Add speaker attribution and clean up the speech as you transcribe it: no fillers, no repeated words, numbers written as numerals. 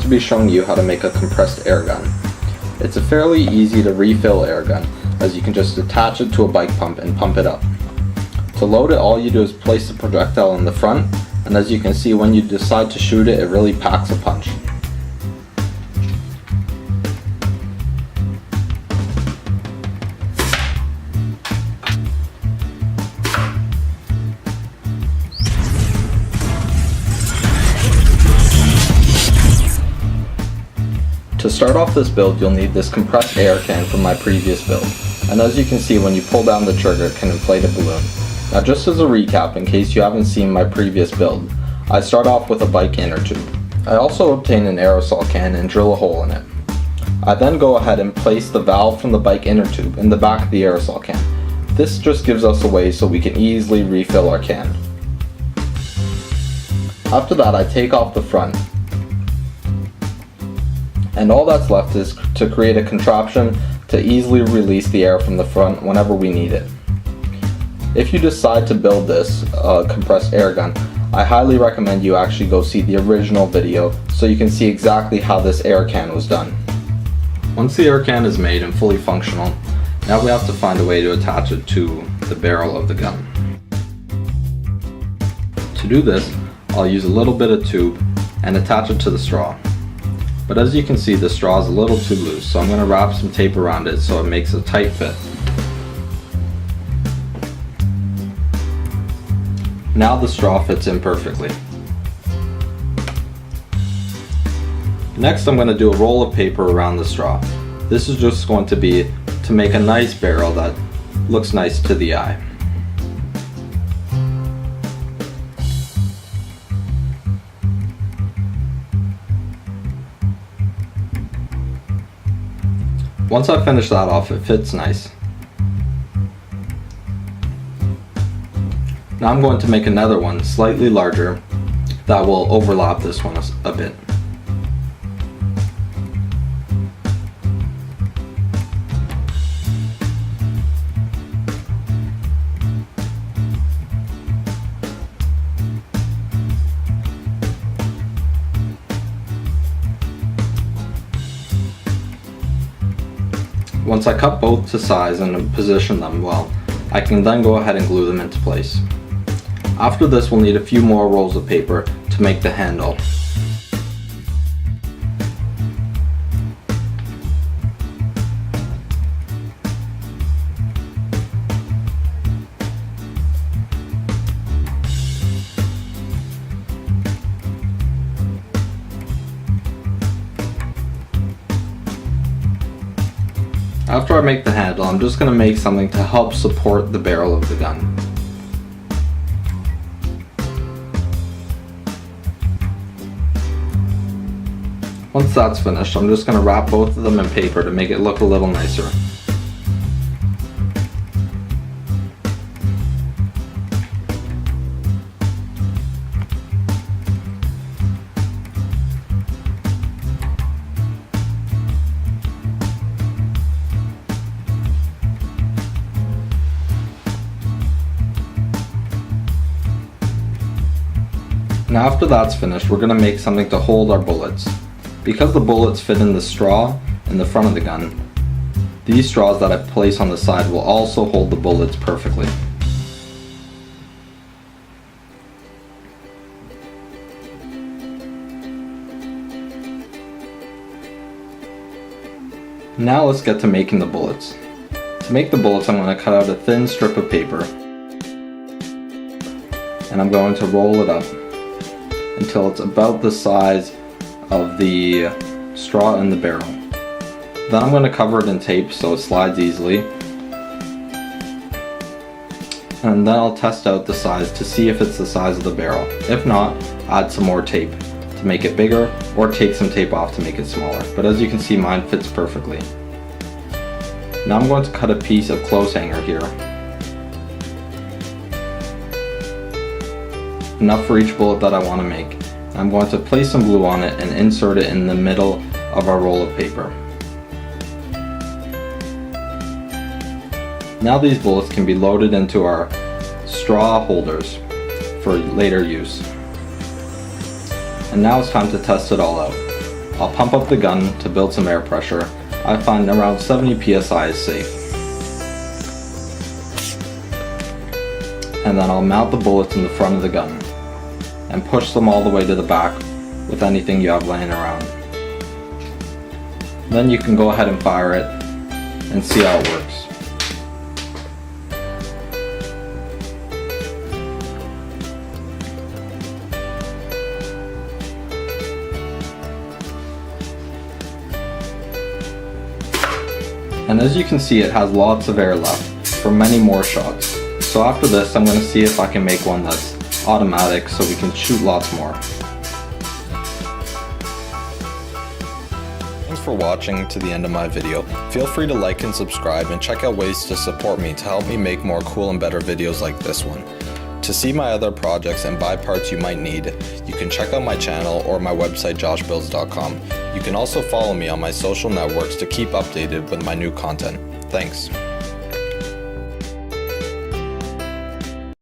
Speaker 1: to be showing you how to make a compressed air gun. It's a fairly easy to refill air gun, as you can just attach it to a bike pump and pump it up. To load it, all you do is place the projectile in the front, and as you can see, when you decide to shoot it, it really packs a punch. To start off this build, you'll need this compressed air can from my previous build, and as you can see, when you pull down the trigger, it can inflate a balloon. Now, just as a recap, in case you haven't seen my previous build, I start off with a bike inner tube. I also obtain an aerosol can and drill a hole in it. I then go ahead and place the valve from the bike inner tube in the back of the aerosol can. This just gives us a way so we can easily refill our can. After that, I take off the front, and all that's left is to create a contraption to easily release the air from the front whenever we need it. If you decide to build this compressed air gun, I highly recommend you actually go see the original video so you can see exactly how this air can was done. Once the air can is made and fully functional, now we have to find a way to attach it to the barrel of the gun. To do this, I'll use a little bit of tube and attach it to the straw. But as you can see, the straw is a little too loose, so I'm going to wrap some tape around it so it makes a tight fit. Now the straw fits in perfectly. Next, I'm going to do a roll of paper around the straw. This is just going to be to make a nice barrel that looks nice to the eye. Once I finish that off, it fits nice. Now I'm going to make another one slightly larger that will overlap this one a bit. Once I cut both to size and position them well, I can then go ahead and glue them into place. After this, we'll need a few more rolls of paper to make the handle. After I make the handle, I'm just going to make something to help support the barrel of the gun. Once that's finished, I'm just going to wrap both of them in paper to make it look a little nicer. Now after that's finished, we're going to make something to hold our bullets. Because the bullets fit in the straw in the front of the gun, these straws that I place on the side will also hold the bullets perfectly. Now let's get to making the bullets. To make the bullets, I'm going to cut out a thin strip of paper and I'm going to roll it up until it's about the size of the straw in the barrel. Then I'm going to cover it in tape so it slides easily, and then I'll test out the size to see if it's the size of the barrel. If not, add some more tape to make it bigger, or take some tape off to make it smaller. But as you can see, mine fits perfectly. Now I'm going to cut a piece of clothes hanger here, enough for each bullet that I want to make. I'm going to place some glue on it and insert it in the middle of our roll of paper. Now these bullets can be loaded into our straw holders for later use. And now it's time to test it all out. I'll pump up the gun to build some air pressure. I find around 70 psi is safe. And then I'll mount the bullets in the front of the gun and push them all the way to the back with anything you have laying around. Then you can go ahead and fire it and see how it works. And as you can see, it has lots of air left for many more shots. So after this, I'm going to see if I can make one that's automatic so we can shoot lots more. Thanks for watching to the end of my video. Feel free to like and subscribe and check out ways to support me to help me make more cool and better videos like this one. To see my other projects and buy parts you might need, you can check out my channel or my website joshbuilds.com. You can also follow me on my social networks to keep updated with my new content. Thanks.